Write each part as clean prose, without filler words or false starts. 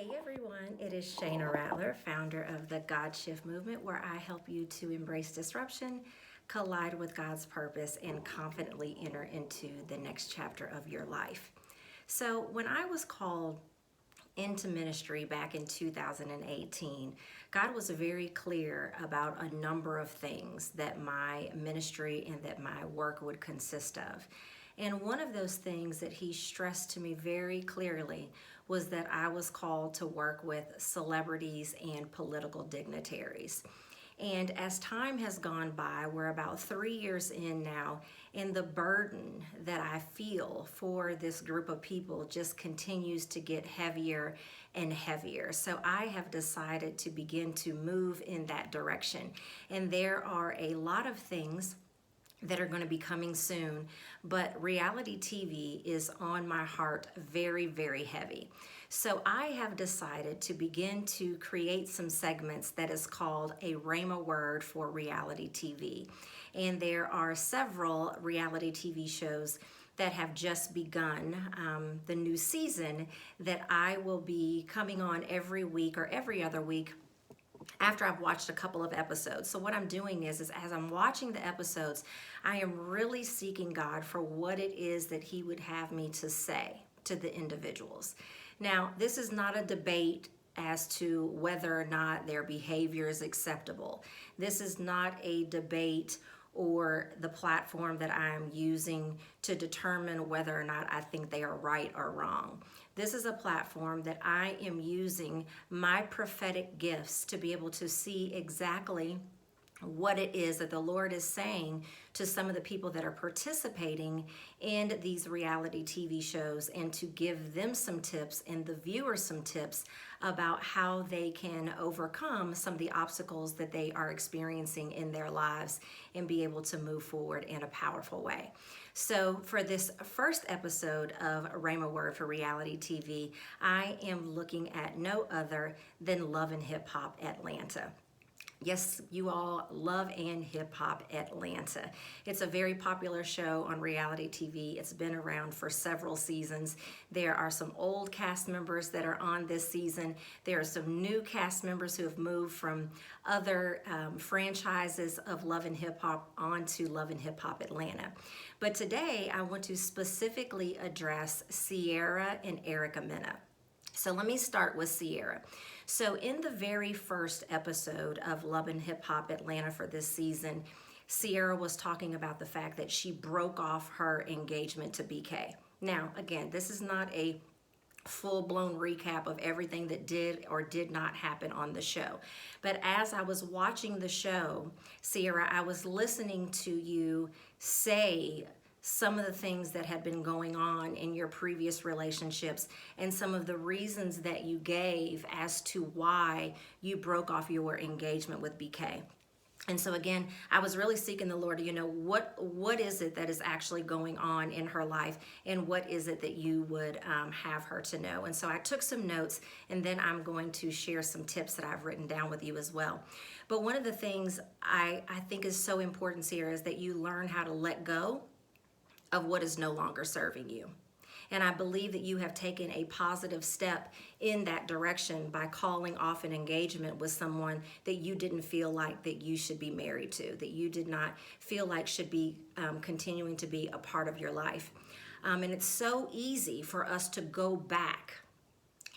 Hey everyone, it is Shayna Rattler, founder of the God Shift Movement, where I help you to embrace disruption, collide with God's purpose, and confidently enter into the next chapter of your life. So, when I was called into ministry back in 2018, God was very clear about a number of things that my ministry and that my work would consist of. And one of those things that he stressed to me very clearly was that I was called to work with celebrities and political dignitaries. And as time has gone by, we're about 3 years in now, and the burden that I feel for this group of people just continues to get heavier and heavier. So I have decided to begin to move in that direction. And there are a lot of things that are going to be coming soon, but reality TV is on my heart very, very heavy. So I have decided to begin to create some segments that is called a Rhema word for reality TV. And there are several reality TV shows that have just begun the new season that I will be coming on every week or every other week after I've watched a couple of episodes. So what I'm doing is as I'm watching the episodes, I am really seeking God for what it is that he would have me to say to the individuals. Now, this is not a debate as to whether or not their behavior is acceptable. This is not a debate or the platform that I am using to determine whether or not I think they are right or wrong. This is a platform that I am using my prophetic gifts to be able to see exactly what it is that the Lord is saying to some of the people that are participating in these reality TV shows, and to give them some tips and the viewers some tips about how they can overcome some of the obstacles that they are experiencing in their lives and be able to move forward in a powerful way. So for this first episode of Rhema Word for Reality TV, I am looking at no other than Love and Hip Hop Atlanta. Yes, you all, Love and Hip Hop Atlanta. It's a very popular show on reality TV. It's been around for several seasons. There are some old cast members that are on this season. There are some new cast members who have moved from other franchises of Love and Hip Hop onto Love and Hip Hop Atlanta. But today I want to specifically address Sierra and Erica Mena. So let me start with Sierra. So in the very first episode of Love and Hip Hop Atlanta for this season, Sierra was talking about the fact that she broke off her engagement to BK. Now, again, this is not a full-blown recap of everything that did or did not happen on the show. But as I was watching the show, Sierra, I was listening to you say some of the things that had been going on in your previous relationships and some of the reasons that you gave as to why you broke off your engagement with BK. And so again, I was really seeking the Lord, what is it that is actually going on in her life, and what is it that you would have her to know? And so I took some notes, and then I'm going to share some tips that I've written down with you as well. But one of the things I think is so important here is that you learn how to let go of what is no longer serving you. And I believe that you have taken a positive step in that direction by calling off an engagement with someone that you didn't feel like that you should be married to, that you did not feel like should be continuing to be a part of your life. And it's so easy for us to go back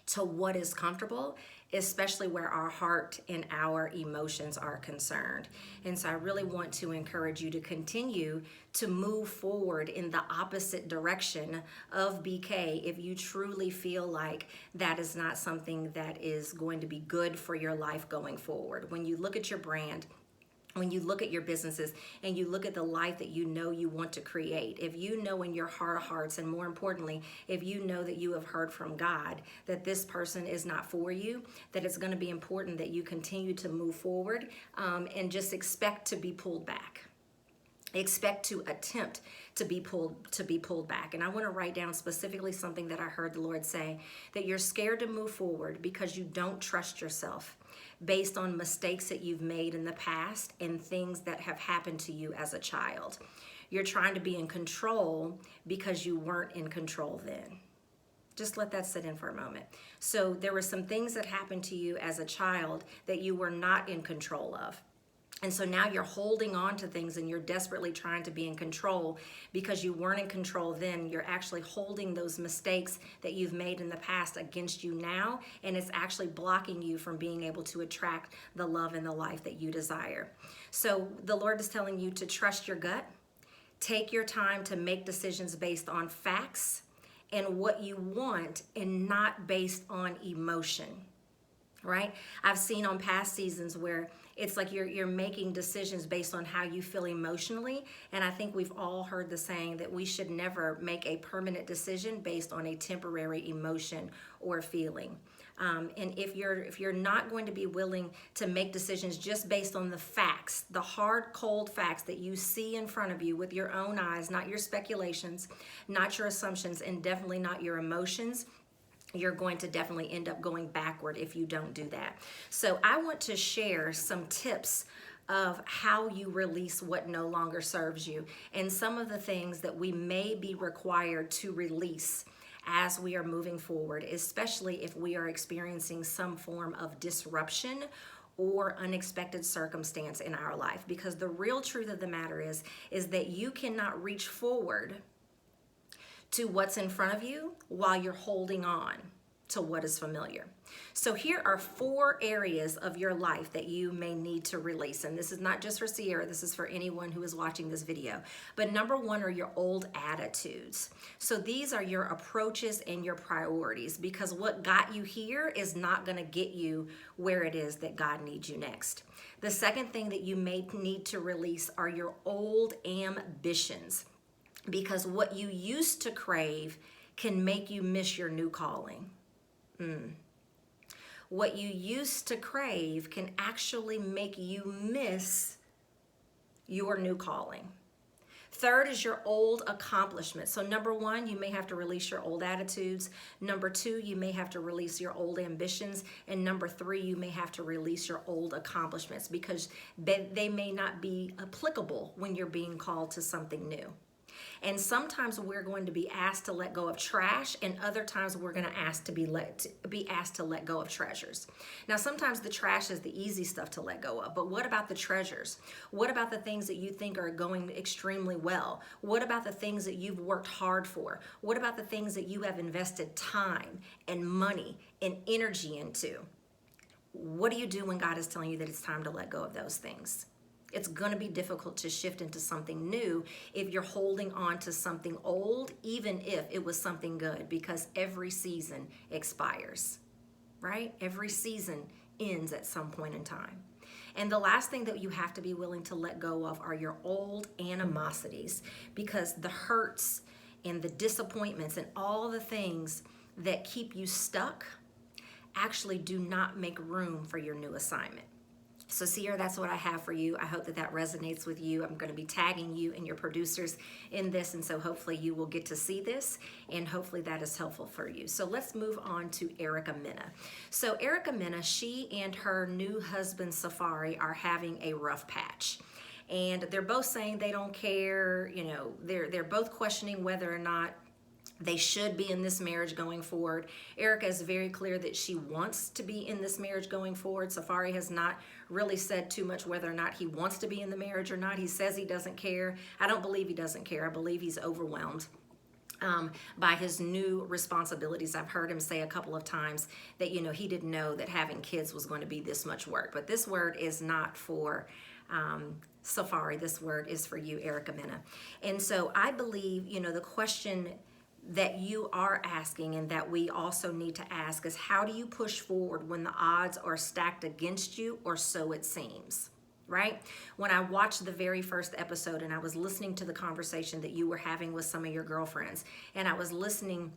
to what is comfortable, especially where our heart and our emotions are concerned. And so I really want to encourage you to continue to move forward in the opposite direction of BK if you truly feel like that is not something that is going to be good for your life going forward. When you look at your brand, when you look at your businesses, and you look at the life that you know you want to create, if you know in your heart of hearts, and more importantly, if you know that you have heard from God that this person is not for you, that it's going to be important that you continue to move forward and just expect to be pulled back. Expect to attempt to be pulled back. And I want to write down specifically something that I heard the Lord say, that you're scared to move forward because you don't trust yourself based on mistakes that you've made in the past and things that have happened to you as a child. You're trying to be in control because you weren't in control then. Just let that sit in for a moment. So there were some things that happened to you as a child that you were not in control of. And so now you're holding on to things and you're desperately trying to be in control because you weren't in control then. You're actually holding those mistakes that you've made in the past against you now, and it's actually blocking you from being able to attract the love and the life that you desire. So the Lord is telling you to trust your gut. Take your time to make decisions based on facts and what you want and not based on emotion. Right? I've seen on past seasons where it's like you're making decisions based on how you feel emotionally, and I think we've all heard the saying that we should never make a permanent decision based on a temporary emotion or feeling. And if you're not going to be willing to make decisions just based on the facts, the hard, cold facts that you see in front of you with your own eyes, not your speculations, not your assumptions, and definitely not your emotions, you're going to definitely end up going backward if you don't do that. So I want to share some tips of how you release what no longer serves you and some of the things that we may be required to release as we are moving forward, especially if we are experiencing some form of disruption or unexpected circumstance in our life. Because the real truth of the matter is that you cannot reach forward to what's in front of you while you're holding on to what is familiar. So here are 4 areas of your life that you may need to release. And this is not just for Sierra, this is for anyone who is watching this video. But number 1 are your old attitudes. So these are your approaches and your priorities, because what got you here is not gonna get you where it is that God needs you next. The second thing that you may need to release are your old ambitions, because what you used to crave can make you miss your new calling. What you used to crave can actually make you miss your new calling. Third is your old accomplishments. So number 1, you may have to release your old attitudes. Number 2, you may have to release your old ambitions. And number 3, you may have to release your old accomplishments, because they may not be applicable when you're being called to something new. And sometimes we're going to be asked to let go of trash, and other times we're going to ask to be asked to let go of treasures. Now, sometimes the trash is the easy stuff to let go of, but what about the treasures? What about the things that you think are going extremely well? What about the things that you've worked hard for? What about the things that you have invested time and money and energy into? What do you do when God is telling you that it's time to let go of those things? It's going to be difficult to shift into something new if you're holding on to something old, even if it was something good, because every season expires, right? Every season ends at some point in time. And the last thing that you have to be willing to let go of are your old animosities, because the hurts and the disappointments and all the things that keep you stuck actually do not make room for your new assignment. So Sierra, that's what I have for you. I hope that that resonates with you. I'm going to be tagging you and your producers in this, and so hopefully you will get to see this, and hopefully that is helpful for you. So let's move on to Erica Mena. So Erica Mena, she and her new husband Safari are having a rough patch. And they're both saying they don't care. You know, they're both questioning whether or not they should be in this marriage going forward. Erica is very clear that she wants to be in this marriage going forward. Safari has not really said too much whether or not he wants to be in the marriage or not. He says he doesn't care. I don't believe he doesn't care. I believe he's overwhelmed by his new responsibilities. I've heard him say a couple of times that, you know, he didn't know that having kids was going to be this much work. But this word is not for Safari. This word is for you, Erica Mena. And so I believe, you know, the question that you are asking and that we also need to ask is, how do you push forward when the odds are stacked against you, or so it seems, right? When I watched the very first episode and I was listening to the conversation that you were having with some of your girlfriends, and I was listening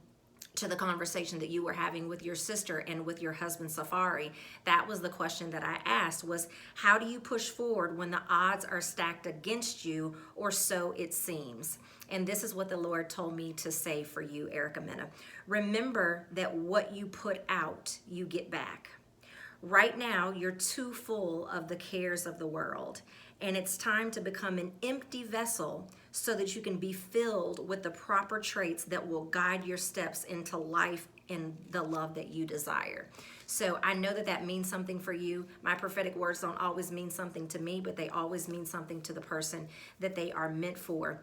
to the conversation that you were having with your sister and with your husband Safari, that was the question that I asked, was how do you push forward when the odds are stacked against you, or so it seems? And this is what the Lord told me to say for you, Erica Mena. Remember that what you put out, you get back. Right now, you're too full of the cares of the world, and it's time to become an empty vessel so that you can be filled with the proper traits that will guide your steps into life and the love that you desire. So I know that that means something for you. My prophetic words don't always mean something to me, but they always mean something to the person that they are meant for,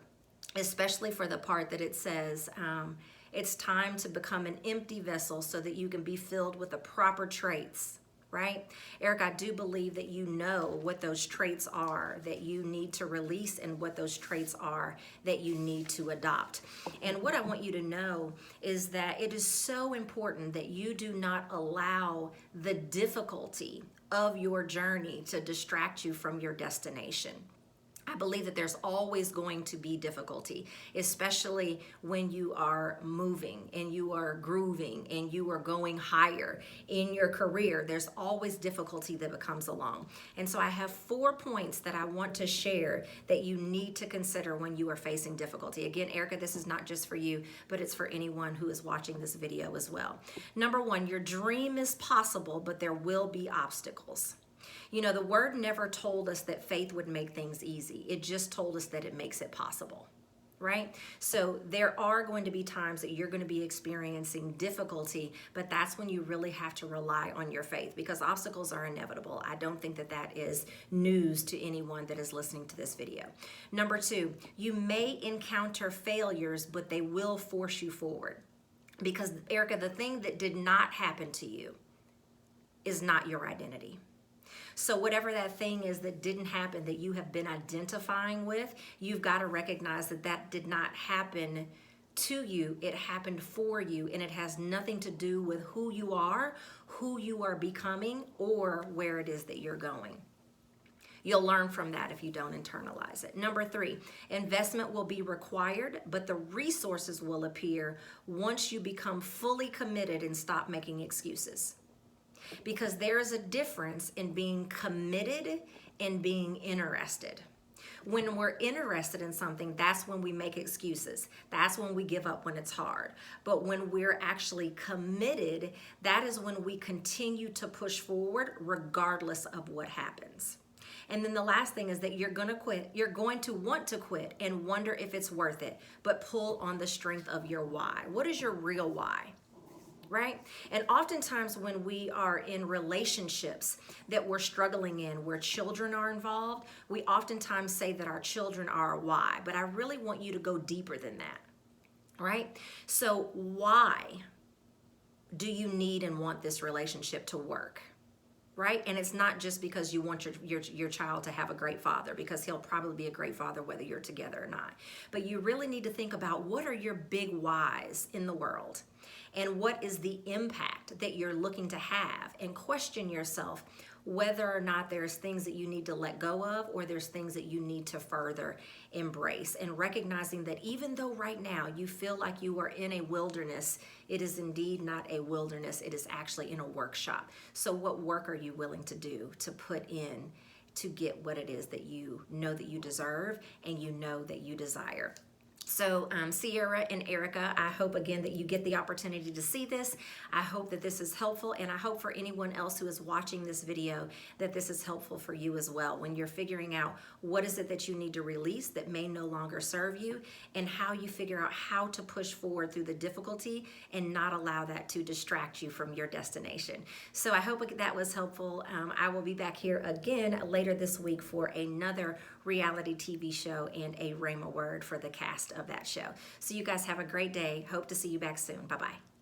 especially for the part that it says, it's time to become an empty vessel so that you can be filled with the proper traits, right? Eric, I do believe that you know what those traits are that you need to release and what those traits are that you need to adopt. And what I want you to know is that it is so important that you do not allow the difficulty of your journey to distract you from your destination. I believe that there's always going to be difficulty, especially when you are moving and you are grooving and you are going higher in your career. There's always difficulty that comes along. And so I have 4 points that I want to share that you need to consider when you are facing difficulty. Again, Erica, this is not just for you, but it's for anyone who is watching this video as well. Number 1, your dream is possible, but there will be obstacles. You know, the word never told us that faith would make things easy. It just told us that it makes it possible, right? So there are going to be times that you're going to be experiencing difficulty, but that's when you really have to rely on your faith, because obstacles are inevitable. I don't think that that is news to anyone that is listening to this video. Number 2, you may encounter failures, but they will force you forward. Because, Erica, the thing that did not happen to you is not your identity. So whatever that thing is that didn't happen that you have been identifying with, you've got to recognize that that did not happen to you. It happened for you, and it has nothing to do with who you are becoming, or where it is that you're going. You'll learn from that if you don't internalize it. Number 3, investment will be required, but the resources will appear once you become fully committed and stop making excuses. Because there is a difference in being committed and being interested. When we're interested in something, that's when we make excuses. That's when we give up when it's hard. But when we're actually committed, that is when we continue to push forward regardless of what happens. And then the last thing is that you're going to quit. You're going to want to quit and wonder if it's worth it, but pull on the strength of your why. What is your real why? Right? And oftentimes when we are in relationships that we're struggling in, where children are involved, we oftentimes say that our children are our why. But I really want you to go deeper than that, right? So why do you need and want this relationship to work? Right? And it's not just because you want your child to have a great father, because he'll probably be a great father whether you're together or not. But you really need to think about, what are your big whys in the world? And what is the impact that you're looking to have? And question yourself whether or not there's things that you need to let go of, or there's things that you need to further embrace. And recognizing that even though right now you feel like you are in a wilderness, it is indeed not a wilderness. It is actually in a workshop. So what work are you willing to do to put in to get what it is that you know that you deserve and you know that you desire? So Sierra and Erica, I hope again that you get the opportunity to see this. I hope that this is helpful, and I hope for anyone else who is watching this video that this is helpful for you as well, when you're figuring out what is it that you need to release that may no longer serve you, and how you figure out how to push forward through the difficulty and not allow that to distract you from your destination. So I hope that was helpful. I will be back here again later this week for another reality TV show and a Rhema word for the cast of that show. So you guys have a great day. Hope to see you back soon. Bye-bye.